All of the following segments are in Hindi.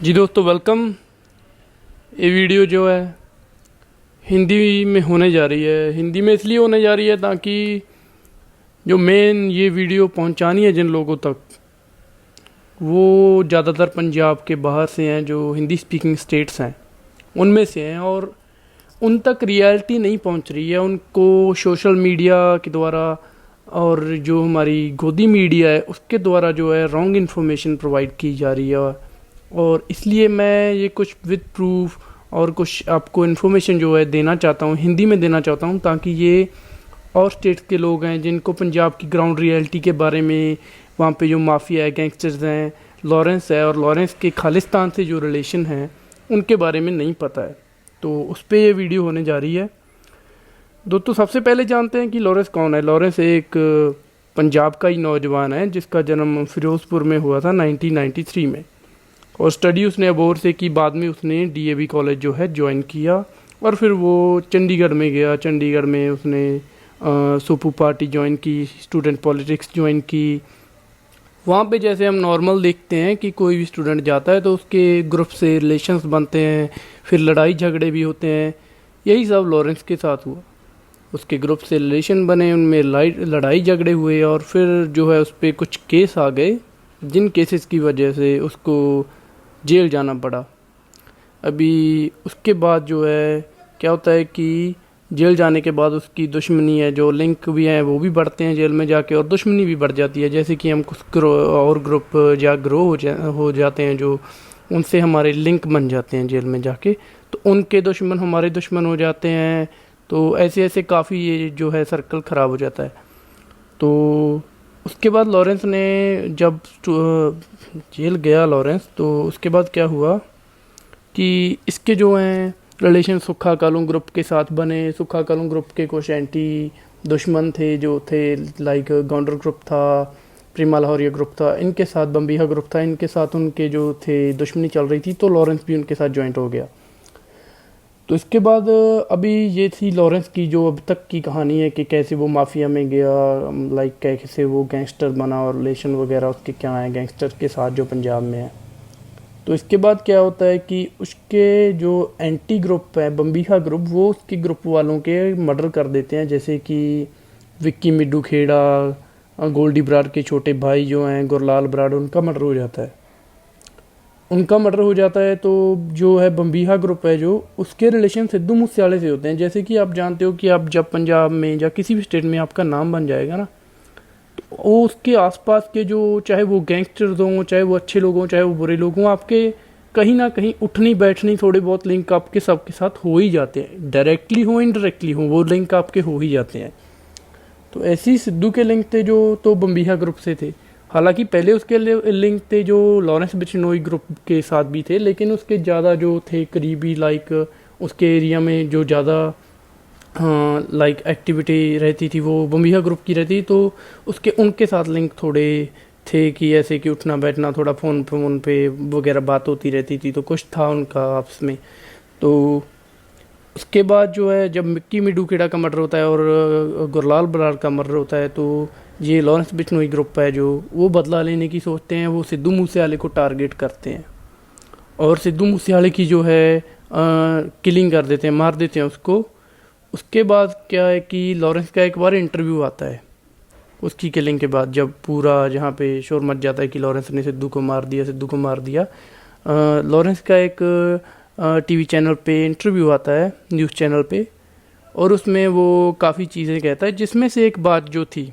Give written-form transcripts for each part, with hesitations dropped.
जी दोस्तों, वेलकम। ये वीडियो जो है हिंदी में होने जा रही है। हिंदी में इसलिए होने जा रही है ताकि जो मेन ये वीडियो पहुंचानी है जिन लोगों तक, वो ज़्यादातर पंजाब के बाहर से हैं, जो हिंदी स्पीकिंग स्टेट्स हैं उनमें से हैं, और उन तक रियलिटी नहीं पहुंच रही है। उनको सोशल मीडिया के द्वारा और जो हमारी गोदी मीडिया है उसके द्वारा जो है रॉन्ग इन्फॉर्मेशन प्रोवाइड की जा रही है। और इसलिए मैं ये कुछ विद प्रूफ और कुछ आपको इन्फॉर्मेशन जो है देना चाहता हूँ, हिंदी में देना चाहता हूँ, ताकि ये और स्टेट्स के लोग हैं जिनको पंजाब की ग्राउंड रियलिटी के बारे में, वहाँ पे जो माफिया है, गैंगस्टर्स हैं, लॉरेंस है, और लॉरेंस के खालिस्तान से जो रिलेशन है उनके बारे में नहीं पता है। तो उस पर ये वीडियो होने जा रही है। दोस्तों, सबसे पहले जानते हैं कि लॉरेंस कौन है। लॉरेंस एक पंजाब का ही नौजवान है जिसका जन्म फिरोजपुर में हुआ था 1993 में, और स्टडी उसने अबोर से की। बाद में उसने डीएवी कॉलेज जो है ज्वाइन किया, और फिर वो चंडीगढ़ में गया। चंडीगढ़ में उसने सुपू पार्टी ज्वाइन की, स्टूडेंट पॉलिटिक्स ज्वाइन की। वहाँ पे जैसे हम नॉर्मल देखते हैं कि कोई भी स्टूडेंट जाता है तो उसके ग्रुप से रिलेशंस बनते हैं, फिर लड़ाई झगड़े भी होते हैं। यही सब लॉरेंस के साथ हुआ। उसके ग्रुप से रिलेशन बने, उनमें लड़ाई झगड़े हुए, और फिर जो है उस पर कुछ केस आ गए, जिन केसेस की वजह से उसको जेल जाना पड़ा। अभी उसके बाद जो है क्या होता है कि जेल जाने के बाद उसकी दुश्मनी है, जो लिंक भी हैं वो भी बढ़ते हैं जेल में जाके, और दुश्मनी भी बढ़ जाती है। जैसे कि हम कुछ और ग्रुप या ग्रो हो जाते हैं, जो उनसे हमारे लिंक बन जाते हैं जेल में जाके, तो उनके दुश्मन हमारे दुश्मन हो जाते हैं। तो ऐसे ऐसे काफ़ी ये जो है सर्कल ख़राब हो जाता है। तो उसके बाद लॉरेंस ने जब जेल गया लॉरेंस, तो उसके बाद क्या हुआ कि इसके जो हैं रिलेशन सुक्खा कालू ग्रुप के साथ बने। सुक्खा कालू ग्रुप के कुछ एंटी दुश्मन थे जो थे, लाइक गौंडर ग्रुप था, प्रीमा लाहौरिया ग्रुप था, इनके साथ बम्बीहा ग्रुप था, इनके साथ उनके जो थे दुश्मनी चल रही थी। तो लॉरेंस भी उनके साथ ज्वाइंट हो गया। तो इसके बाद अभी ये थी लॉरेंस की जो अब तक की कहानी है कि कैसे वो माफिया में गया, लाइक कैसे वो गैंगस्टर बना, और रिलेशन वगैरह उसके क्या हैं गैंगस्टर के साथ जो पंजाब में है। तो इसके बाद क्या होता है कि उसके जो एंटी ग्रुप है बम्बीहा ग्रुप, वो उसके ग्रुप वालों के मर्डर कर देते हैं। जैसे कि विक्की मिड्डू खेड़ा, गोल्डी बराड़ के छोटे भाई जो हैं गुरलाल बराड़, उनका मर्डर हो जाता है। उनका मर्डर हो जाता है। तो जो है बम्बीहा ग्रुप है, जो उसके रिलेशन सिद्धू मूसेवाले से होते हैं। जैसे कि आप जानते हो कि आप जब पंजाब में या किसी भी स्टेट में आपका नाम बन जाएगा ना, तो वो उसके आसपास के जो, चाहे वो गैंगस्टर्स हों, चाहे वो अच्छे लोग हों, चाहे वो बुरे लोग हों, आपके कहीं ना कहीं उठनी बैठनी थोड़े बहुत लिंक आपके सबके साथ हो ही जाते हैं। डायरेक्टली हो इनडायरेक्टली हो, वो लिंक आपके हो ही जाते हैं। तो ऐसे ही सिद्धू के लिंक थे जो तो बम्बीहा ग्रुप से थे। हालांकि पहले उसके लिंक थे जो लॉरेंस बिश्नोई ग्रुप के साथ भी थे, लेकिन उसके ज़्यादा जो थे करीबी, लाइक उसके एरिया में जो ज़्यादा लाइक एक्टिविटी रहती थी वो बम्बीहा ग्रुप की रहती। तो उसके उनके साथ लिंक थोड़े थे कि ऐसे कि उठना बैठना, थोड़ा फ़ोन पे वगैरह बात होती रहती थी, तो कुछ था उनका आपस में। तो उसके बाद जो है जब मिक्की मिड्डू खेड़ा का मर्डर होता है और गुरलाल बराड़ का मर्डर होता है, तो ये लॉरेंस बिश्नोई ग्रुप है जो वो बदला लेने की सोचते हैं। वो सिद्धू मूसेवाले को टारगेट करते हैं, और सिद्धू मूसेवाले की जो है किलिंग कर देते हैं, मार देते हैं उसको। उसके बाद क्या है कि लॉरेंस का एक बार इंटरव्यू आता है उसकी किलिंग के बाद, जब पूरा जहाँ पे शोर मच जाता है कि लॉरेंस ने सिद्धू को मार दिया, सिद्धू को मार दिया। लॉरेंस का एक टीवी चैनल पे इंटरव्यू आता है, न्यूज़ चैनल पे, और उसमें वो काफ़ी चीज़ें कहता है, जिसमें से एक बात जो थी,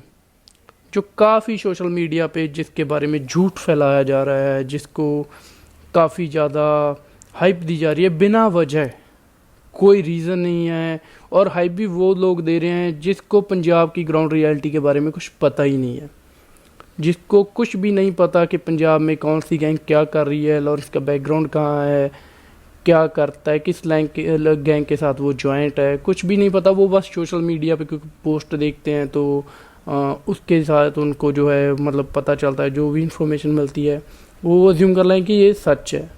जो काफ़ी सोशल मीडिया पे जिसके बारे में झूठ फैलाया जा रहा है, जिसको काफ़ी ज़्यादा हाइप दी जा रही है बिना वजह, कोई रीज़न नहीं है, और हाइप भी वो लोग दे रहे हैं जिसको पंजाब की ग्राउंड रियलिटी के बारे में कुछ पता ही नहीं है, जिसको कुछ भी नहीं पता कि पंजाब में कौन सी गैंग क्या कर रही है, और इसका बैकग्राउंड कहाँ है, क्या करता है, किस गैंग के साथ वो जॉइंट है, कुछ भी नहीं पता। वो बस सोशल मीडिया पे क्योंकि पोस्ट देखते हैं तो उसके साथ उनको जो है मतलब पता चलता है, जो भी इंफॉर्मेशन मिलती है वो अज्यूम कर लें कि ये सच है,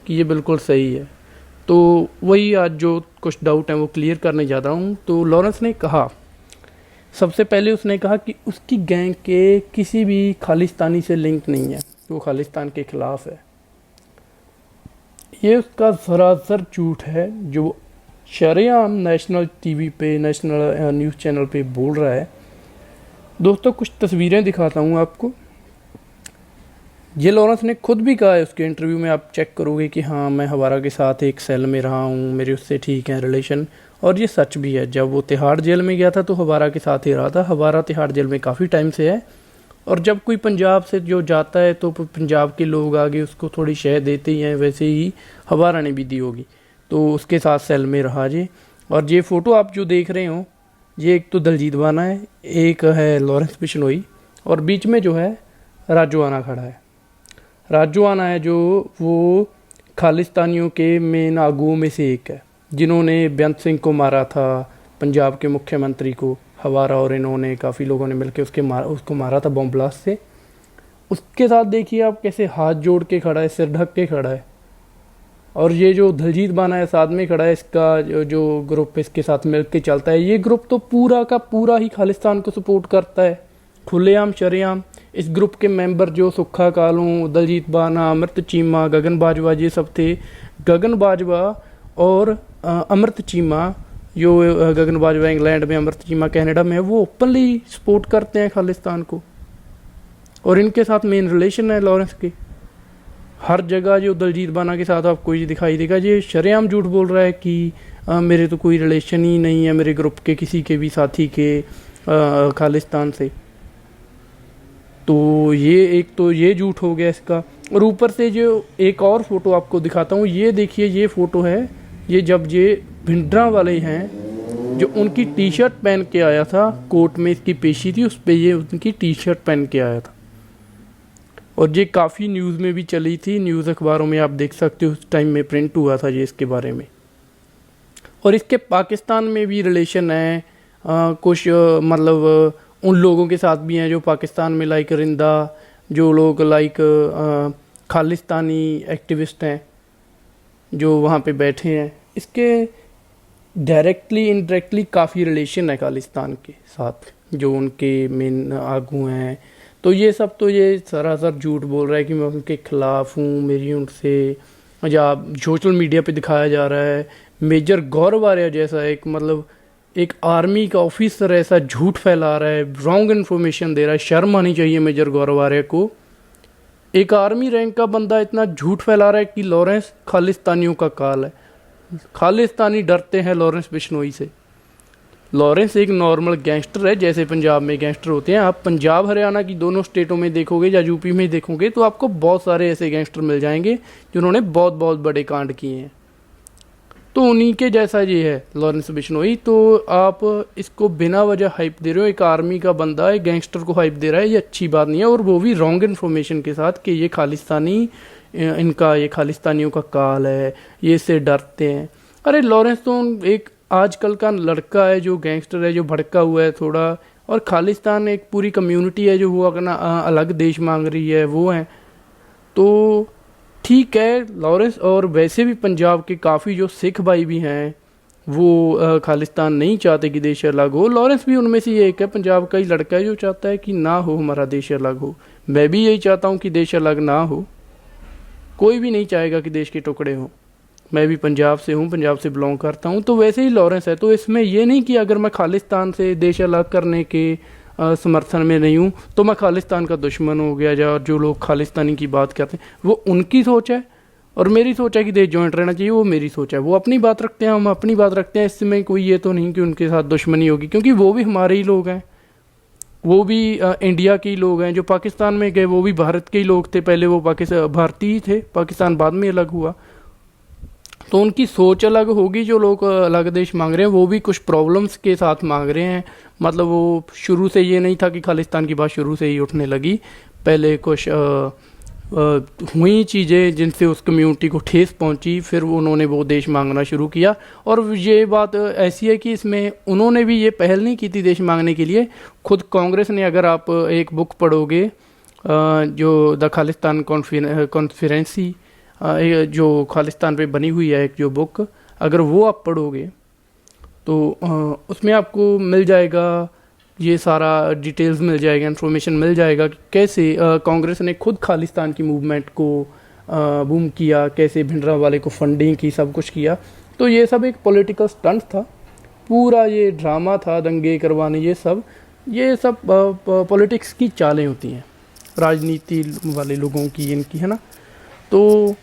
कि ये बिल्कुल सही है। तो वही आज जो कुछ डाउट हैं वो क्लियर करने जा रहा हूँ। तो लॉरेंस ने कहा, सबसे पहले उसने कहा कि उसकी गैंग के किसी भी खालिस्तानी से लिंक नहीं है, वो खालिस्तान के ख़िलाफ़ है। ये उसका सरासर झूठ है जो शरेआम नेशनल टीवी पे, नेशनल न्यूज़ चैनल पे बोल रहा है। दोस्तों कुछ तस्वीरें दिखाता हूँ आपको। ये लॉरेंस ने खुद भी कहा है उसके इंटरव्यू में, आप चेक करोगे कि हाँ मैं हवारा के साथ एक सेल में रहा हूँ, मेरे उससे ठीक है रिलेशन। और ये सच भी है। जब वो तिहाड़ जेल में गया था तो हवारा के साथ ही रहा था। हवारा तिहाड़ जेल में काफ़ी टाइम से है। और जब कोई पंजाब से जो जाता है तो पंजाब के लोग आगे उसको थोड़ी शह देते ही हैं, वैसे ही हवारा ने भी दी होगी। तो उसके साथ सेल में रहा ये। और ये फ़ोटो आप जो देख रहे हो, ये एक तो दलजीत बाना है, एक है लॉरेंस बिश्नोई, और बीच में जो है राजू आना खड़ा है। राजू आना है जो वो खालिस्तानियों के मेन आगुओं में से एक है, जिन्होंने बेअंत सिंह को मारा था, पंजाब के मुख्यमंत्री को। हवारा और इन्होंने काफ़ी लोगों ने मिलकर उसको मारा था बॉम्ब ब्लास्ट से। उसके साथ देखिए आप कैसे हाथ जोड़ के खड़ा है, सिर ढक के खड़ा है। और ये जो दलजीत बाना है साथ में खड़ा है, इसका जो ग्रुप इसके साथ मिल के चलता है, ये ग्रुप तो पूरा का पूरा ही खालिस्तान को सपोर्ट करता है, खुलेआम शरेआम। इस ग्रुप के मेंबर जो सुक्खा कालू, दलजीत बाना, अमृत चीमा, गगन बाजवा, ये सब थे। गगन बाजवा और अमृत चीमा, जो गगन बाजवा इंग्लैंड में, अमृत चीमा कनाडा में, वो ओपनली सपोर्ट करते हैं खालिस्तान को। और इनके साथ मेन रिलेशन है लॉरेंस के। हर जगह जो दलजीत बाना के साथ आपको ये दिखाई देगा, ये शरेआम झूठ बोल रहा है कि मेरे तो कोई रिलेशन ही नहीं है मेरे ग्रुप के किसी के भी साथी के खालिस्तान से। तो ये एक तो ये झूठ हो गया इसका। और ऊपर से जो एक और फ़ोटो आपको दिखाता हूँ, ये देखिए, ये फ़ोटो है, ये जब ये भिंडरा वाले हैं जो उनकी टी शर्ट पहन के आया था, कोर्ट में इसकी पेशी थी, उस पर ये उनकी टी शर्ट पहन के आया था। और ये काफ़ी न्यूज़ में भी चली थी, न्यूज़ अखबारों में आप देख सकते हो, उस टाइम में प्रिंट हुआ था ये इसके बारे में। और इसके पाकिस्तान में भी रिलेशन है कुछ, मतलब उन लोगों के साथ भी हैं जो पाकिस्तान में, लाइक रिंदा, जो लोग लाइक खालिस्तानी एक्टिविस्ट हैं जो वहाँ पे बैठे हैं। इसके डायरेक्टली इनडायरेक्टली काफ़ी रिलेशन है खालिस्तान के साथ, जो उनके मेन आगू हैं। तो ये सब तो ये सरासर झूठ बोल रहा है कि मैं उनके खिलाफ हूँ, मेरी उनसे, या सोशल मीडिया पे दिखाया जा रहा है मेजर गौरव आर्या जैसा एक, मतलब एक आर्मी का ऑफिसर ऐसा झूठ फैला रहा है, रॉन्ग इन्फॉर्मेशन दे रहा है। शर्म आनी चाहिए मेजर गौरव आर्या को। एक आर्मी रैंक का बंदा इतना झूठ फैला रहा है कि लॉरेंस खालिस्तानियों का काल है, खालिस्तानी डरते हैं लॉरेंस बिश्नोई से। लॉरेंस एक नॉर्मल गैंगस्टर है, जैसे पंजाब में गैंगस्टर होते हैं। आप पंजाब हरियाणा की दोनों स्टेटों में देखोगे या यूपी में देखोगे तो आपको बहुत सारे ऐसे गैंगस्टर मिल जाएंगे जिन्होंने बहुत बहुत बड़े कांड किए हैं। तो उन्हीं के जैसा ये है लॉरेंस बिश्नोई। तो आप इसको बिना वजह हाइप दे रहे हो। एक आर्मी का बंदा एक गैंगस्टर को हाइप दे रहा है, ये अच्छी बात नहीं है। और वो भी रॉन्ग इन्फॉर्मेशन के साथ कि ये खालिस्तानी, इनका ये खालिस्तानियों का काल है, ये इससे डरते हैं। अरे लॉरेंस तो एक आजकल का लड़का है जो गैंगस्टर है, जो भड़का हुआ है थोड़ा। और खालिस्तान एक पूरी कम्युनिटी है जो वो अपना अलग देश मांग रही है, वो है। तो ठीक है लॉरेंस। और वैसे भी पंजाब के काफ़ी जो सिख भाई भी हैं वो खालिस्तान नहीं चाहते कि देश अलग हो। लॉरेंस भी उनमें से एक है, पंजाब का ही लड़का है जो चाहता है कि ना हो हमारा देश अलग हो। मैं भी यही चाहता हूँ कि देश अलग ना हो। कोई भी नहीं चाहेगा कि देश के टुकड़े हों। मैं भी पंजाब से हूँ, पंजाब से बिलोंग करता हूँ। तो वैसे ही लॉरेंस है। तो इसमें ये नहीं कि अगर मैं खालिस्तान से देश अलग करने के समर्थन में नहीं हूँ तो मैं खालिस्तान का दुश्मन हो गया। या जो लोग खालिस्तानी की बात करते हैं वो उनकी सोच है, और मेरी सोच है कि देश जॉइंट रहना चाहिए, वो मेरी सोच है। वो अपनी बात रखते हैं, हम अपनी बात रखते हैं। इसमें कोई ये तो नहीं कि उनके साथ दुश्मनी होगी, क्योंकि वो भी हमारे ही लोग हैं। वो भी इंडिया के ही लोग हैं। जो पाकिस्तान में गए वो भी भारत के ही लोग थे। पहले वो पाकिस्तान भारतीय ही थे, पाकिस्तान बाद में अलग हुआ। तो उनकी सोच अलग होगी। जो लोग अलग देश मांग रहे हैं वो भी कुछ प्रॉब्लम्स के साथ मांग रहे हैं। मतलब वो शुरू से ये नहीं था कि खालिस्तान की बात शुरू से ही उठने लगी। पहले कुछ हुई चीज़ें जिनसे उस कम्युनिटी को ठेस पहुंची, फिर उन्होंने वो देश मांगना शुरू किया। और ये बात ऐसी है कि इसमें उन्होंने भी ये पहल नहीं की थी देश मांगने के लिए। खुद कांग्रेस ने, अगर आप एक बुक पढ़ोगे जो द खालिस्तान कॉन्फ्रेंसी, जो खालिस्तान पे बनी हुई है एक जो बुक, अगर वो आप पढ़ोगे तो उसमें आपको मिल जाएगा, ये सारा डिटेल्स मिल जाएगा, इन्फॉर्मेशन मिल जाएगा कि कैसे कांग्रेस ने खुद खालिस्तान की मूवमेंट को बूम किया, कैसे भिंडरांवाले को फंडिंग की, सब कुछ किया। तो ये सब एक पॉलिटिकल स्टंट था, पूरा ये ड्रामा था, दंगे करवाने, ये सब पॉलिटिक्स की चालें होती हैं, राजनीति वाले लोगों की, इनकी, है ना। तो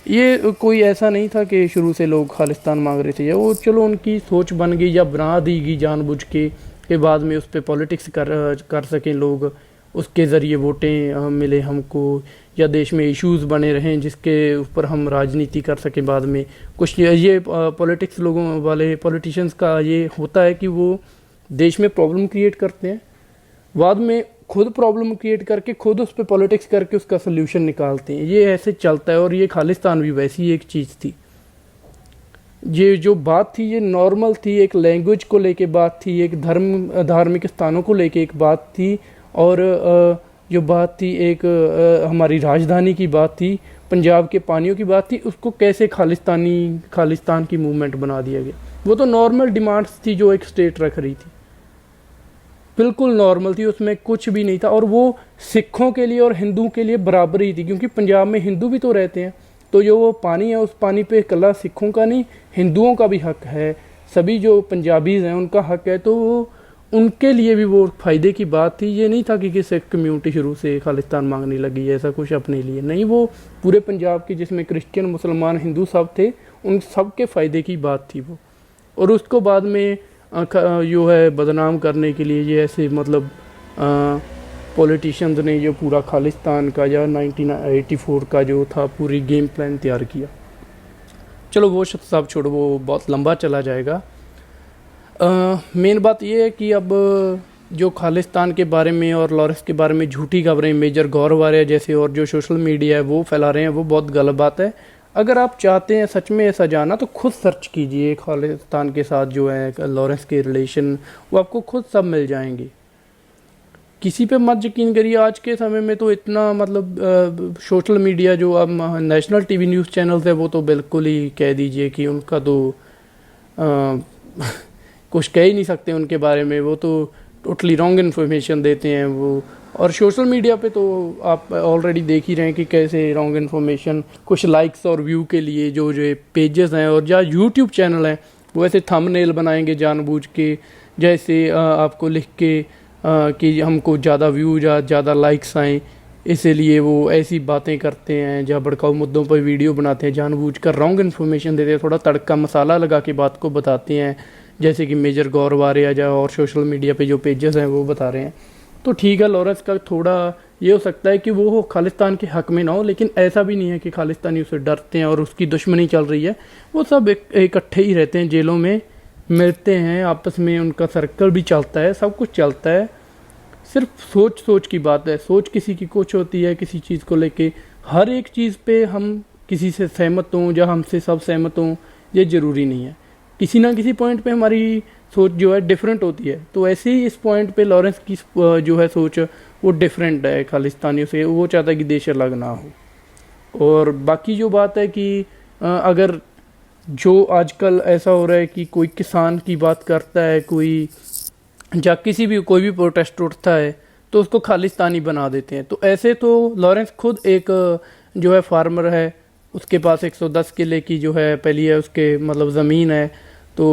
ये कोई ऐसा नहीं था कि शुरू से लोग खालिस्तान मांग रहे थे, या वो चलो उनकी सोच बन गई या बना दी गई जानबूझ के बाद में उस पर पॉलिटिक्स कर सकें लोग, उसके ज़रिए वोटें मिले हमको, या देश में इश्यूज़ बने रहें जिसके ऊपर हम राजनीति कर सकें बाद में। कुछ ये पॉलिटिक्स लोगों वाले पॉलिटिशियंस का ये होता है कि वो देश में प्रॉब्लम क्रिएट करते हैं, बाद में खुद प्रॉब्लम क्रिएट करके खुद उस पर पॉलिटिक्स करके उसका सोल्यूशन निकालते हैं। ये ऐसे चलता है, और ये खालिस्तान भी वैसी एक चीज़ थी। ये जो बात थी ये नॉर्मल थी, एक लैंग्वेज को लेके बात थी, एक धार्मिक स्थानों को लेके एक बात थी, और जो बात थी एक हमारी राजधानी की बात थी, पंजाब के पानियों की बात थी, उसको कैसे खालिस्तान की मूवमेंट बना दिया गया। वो तो नॉर्मल डिमांड्स थी जो एक स्टेट रख रही थी, बिल्कुल नॉर्मल थी, उसमें कुछ भी नहीं था। और वो सिखों के लिए और हिंदुओं के लिए बराबर ही थी, क्योंकि पंजाब में हिंदू भी तो रहते हैं। तो जो वो पानी है, उस पानी पे कला सिखों का नहीं, हिंदुओं का भी हक है, सभी जो पंजाबीज़ हैं उनका हक है। तो वो उनके लिए भी वो फ़ायदे की बात थी। ये नहीं था कि सिख कम्यूनिटी शुरू से खालिस्तान मांगने लगी, ऐसा कुछ अपने लिए नहीं। वो पूरे पंजाब के जिसमें क्रिश्चियन, मुसलमान, हिंदू सब थे, उन सब के फ़ायदे की बात थी वो। और उसको बाद में जो है बदनाम करने के लिए ये ऐसे मतलब पॉलिटिशियंस ने जो पूरा खालिस्तान का या 1984 का जो था पूरी गेम प्लान तैयार किया। चलो वो सब छोड़ो, वो बहुत लंबा चला जाएगा। मेन बात ये है कि अब जो खालिस्तान के बारे में और लॉरेंस के बारे में झूठी खबरें मेजर गौरवारिया जैसे और जो सोशल मीडिया है वो फैला रहे हैं, वो बहुत गलत बात है। अगर आप चाहते हैं सच में ऐसा जाना तो खुद सर्च कीजिए, खालिस्तान के साथ जो है लॉरेंस के रिलेशन, वो आपको खुद सब मिल जाएंगे। किसी पे मत यकीन करिए। आज के समय में तो इतना मतलब सोशल मीडिया जो अब नेशनल टीवी न्यूज़ चैनल्स है वो तो बिल्कुल ही कह दीजिए कि उनका तो कुछ कह ही नहीं सकते उनके बारे में, वो तो टोटली रॉन्ग इन्फॉर्मेशन देते हैं वो। और सोशल मीडिया पे तो आप ऑलरेडी देख ही रहे हैं कि कैसे रॉन्ग इन्फॉर्मेशन कुछ लाइक्स और व्यू के लिए जो पेजेस हैं और या यूट्यूब चैनल हैं वो ऐसे थंबनेल बनाएंगे जानबूझ के, जैसे आपको लिख के कि हमको ज़्यादा व्यू या ज़्यादा लाइक्स आएँ, इसीलिए वो ऐसी बातें करते हैं जहाँ भड़काऊ मुद्दों पर वीडियो बनाते हैं, जानबूझकर रॉन्ग इन्फॉर्मेशन देते हैं, थोड़ा तड़का मसाला लगा के बात को बताते हैं, जैसे कि मेजर गौरवारिया या और सोशल मीडिया पे जो पेजेस हैं वो बता रहे हैं। तो ठीक है, लॉरेंस का थोड़ा ये हो सकता है कि वो खालिस्तान के हक में ना हो, लेकिन ऐसा भी नहीं है कि खालिस्तानी उसे डरते हैं और उसकी दुश्मनी चल रही है। वो सब इकट्ठे ही रहते हैं, जेलों में मिलते हैं, आपस में उनका सर्कल भी चलता है, सब कुछ चलता है। सिर्फ सोच की बात है, सोच किसी की कुछ होती है किसी चीज़ को लेके। हर एक चीज़ पे हम किसी से सहमत हों या हमसे सब सहमत हों ये ज़रूरी नहीं है। किसी ना किसी पॉइंट पे हमारी सोच जो है डिफरेंट होती है। तो ऐसे ही इस पॉइंट पे लॉरेंस की जो है सोच वो डिफरेंट है खालिस्तानियों से। वो चाहता है कि देश अलग ना हो। और बाकी जो बात है कि अगर जो आजकल ऐसा हो रहा है कि कोई किसान की बात करता है, कोई या कोई भी प्रोटेस्ट उठता है तो उसको खालिस्तानी बना देते हैं। तो ऐसे तो लॉरेंस खुद एक जो है फार्मर है, उसके पास 110 किले की जो है पहली है उसके मतलब ज़मीन है। तो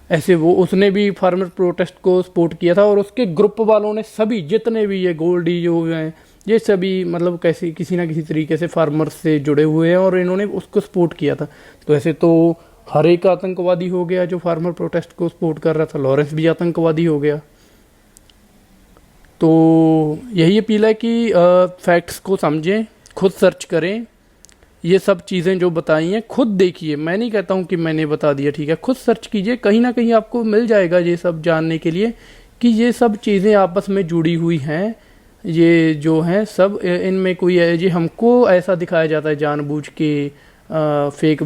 ऐसे वो उसने भी फार्मर प्रोटेस्ट को सपोर्ट किया था और उसके ग्रुप वालों ने सभी जितने भी ये गोल्डी जो हैं ये सभी मतलब कैसे किसी ना किसी तरीके से फार्मर से जुड़े हुए हैं और इन्होंने उसको सपोर्ट किया था। तो ऐसे तो हर एक आतंकवादी हो गया जो फार्मर प्रोटेस्ट को सपोर्ट कर रहा था, लॉरेंस भी आतंकवादी हो गया। तो यही अपील है कि फैक्ट्स को समझें, खुद सर्च करें, ये सब चीज़ें जो बताई हैं खुद देखिए। मैं नहीं कहता हूँ कि मैंने बता दिया, ठीक है, खुद सर्च कीजिए, कहीं ना कहीं आपको मिल जाएगा ये सब जानने के लिए कि ये सब चीज़ें आपस में जुड़ी हुई हैं। ये जो हैं सब इनमें कोई ये हमको ऐसा दिखाया जाता है जानबूझ के, फेक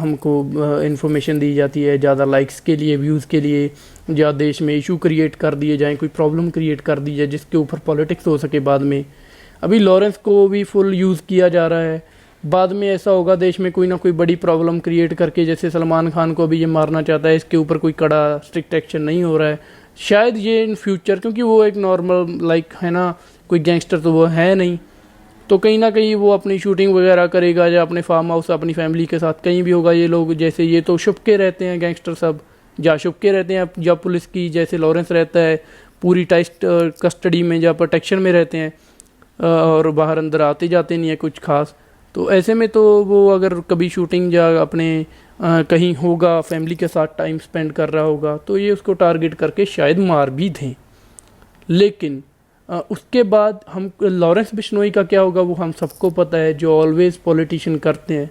हमको इन्फॉर्मेशन दी जाती है ज़्यादा लाइक्स के लिए, व्यूज़ के लिए, या देश में इशू क्रिएट कर दिए जाएँ, कोई प्रॉब्लम क्रिएट कर दी जाए जिसके ऊपर पॉलिटिक्स हो सके बाद में। अभी लॉरेंस को भी फुल यूज़ किया जा रहा है, बाद में ऐसा होगा देश में कोई ना कोई बड़ी प्रॉब्लम क्रिएट करके, जैसे सलमान खान को भी ये मारना चाहता है, इसके ऊपर कोई कड़ा स्ट्रिक्ट एक्शन नहीं हो रहा है। शायद ये इन फ्यूचर, क्योंकि वो एक नॉर्मल लाइक है ना, कोई गैंगस्टर तो वो है नहीं, तो कहीं ना कहीं वो अपनी शूटिंग वगैरह करेगा या अपने फार्म हाउस अपनी फैमिली के साथ कहीं भी होगा। ये लोग जैसे ये तो छुप के रहते हैं, गैंगस्टर सब या छुप के रहते हैं, या पुलिस की जैसे लॉरेंस रहता है पूरी टाइट कस्टडी में या प्रोटेक्शन में रहते हैं, और बाहर अंदर आते जाते नहीं है कुछ खास। तो ऐसे में तो वो अगर कभी शूटिंग या अपने कहीं होगा फैमिली के साथ टाइम स्पेंड कर रहा होगा तो ये उसको टारगेट करके शायद मार भी दें। लेकिन उसके बाद हम लॉरेंस बिश्नोई का क्या होगा वो हम सबको पता है, जो ऑलवेज पॉलिटिशियन करते हैं।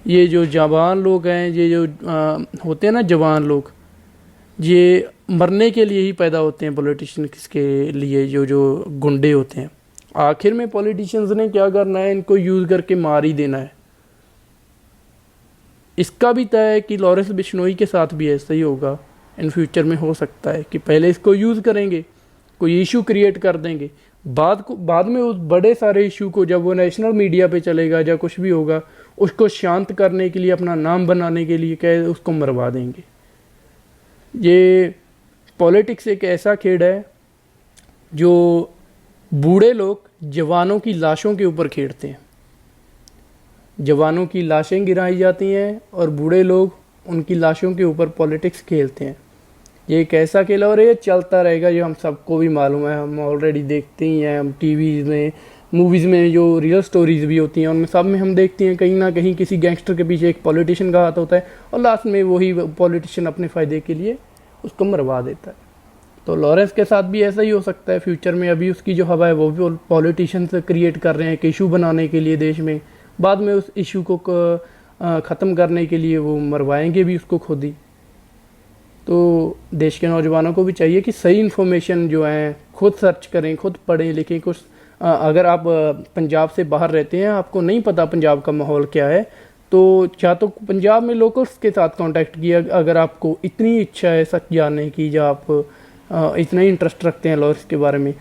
ये जो जवान लोग हैं, ये जो होते हैं ना जवान लोग, ये मरने के लिए ही पैदा होते हैं पॉलिटिशियन के लिए। जो गुंडे होते हैं, आखिर में पॉलिटिशियंस ने क्या करना है, इनको यूज़ करके मार ही देना है। इसका भी तय है कि लॉरेंस बिश्नोई के साथ भी ऐसा ही होगा। इन फ्यूचर में हो सकता है कि पहले इसको यूज़ करेंगे, कोई इशू क्रिएट कर देंगे, बाद में उस बड़े सारे इशू को जब वो नेशनल मीडिया पे चलेगा या कुछ भी होगा, उसको शांत करने के लिए, अपना नाम बनाने के लिए क्या उसको मरवा देंगे। ये पॉलिटिक्स एक ऐसा खेल है जो बूढ़े लोग जवानों की लाशों के ऊपर खेलते हैं। जवानों की लाशें गिराई जाती हैं और बूढ़े लोग उनकी लाशों के ऊपर पॉलिटिक्स खेलते हैं। ये एक ऐसा खेल है और ये चलता रहेगा, जो हम सबको भी मालूम है, हम ऑलरेडी देखते ही हैं। हम टीवी में, मूवीज़ में जो रियल स्टोरीज भी होती हैं उनमें सब में हम देखते हैं कहीं ना कहीं किसी गैंगस्टर के पीछे एक पॉलिटिशियन का हाथ होता है और लास्ट में वही पॉलिटिशियन अपने फ़ायदे के लिए उसको मरवा देता है। तो लॉरेंस के साथ भी ऐसा ही हो सकता है फ्यूचर में। अभी उसकी जो हवा है वो भी पॉलिटिशियन से क्रिएट कर रहे हैं एक इशू बनाने के लिए देश में, बाद में उस इशू को ख़त्म करने के लिए वो मरवाएंगे भी उसको खुद ही। तो देश के नौजवानों को भी चाहिए कि सही इन्फॉर्मेशन जो है खुद सर्च करें, खुद पढ़ें लिखें। कुछ अगर आप पंजाब से बाहर रहते हैं, आपको नहीं पता पंजाब का माहौल क्या है, तो क्या तो पंजाब में लोकल्स के साथ कांटेक्ट किया, अगर आपको इतनी इच्छा है सच जानने की, या आप इतना ही इंटरेस्ट रखते हैं लॉर्स के बारे में।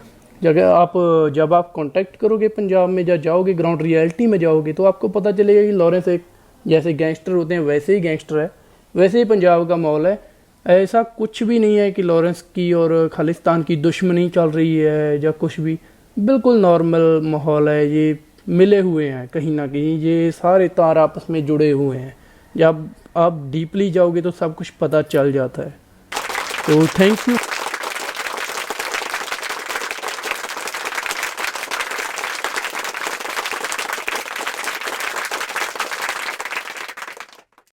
जब आप कांटेक्ट करोगे पंजाब में, जब जाओगे ग्राउंड रियलिटी में जाओगे, तो आपको पता चलेगा कि लॉरेंस एक जैसे गैंगस्टर होते हैं वैसे ही गैंगस्टर है, वैसे ही पंजाब का माहौल है। ऐसा कुछ भी नहीं है कि लॉरेंस की और खालिस्तान की दुश्मनी चल रही है या कुछ भी। बिल्कुल नॉर्मल माहौल है, ये मिले हुए हैं कहीं ना कहीं, ये सारे तार आपस में जुड़े हुए हैं। जब आप डीपली जाओगे तो सब कुछ पता चल जाता है। तो थैंक यू।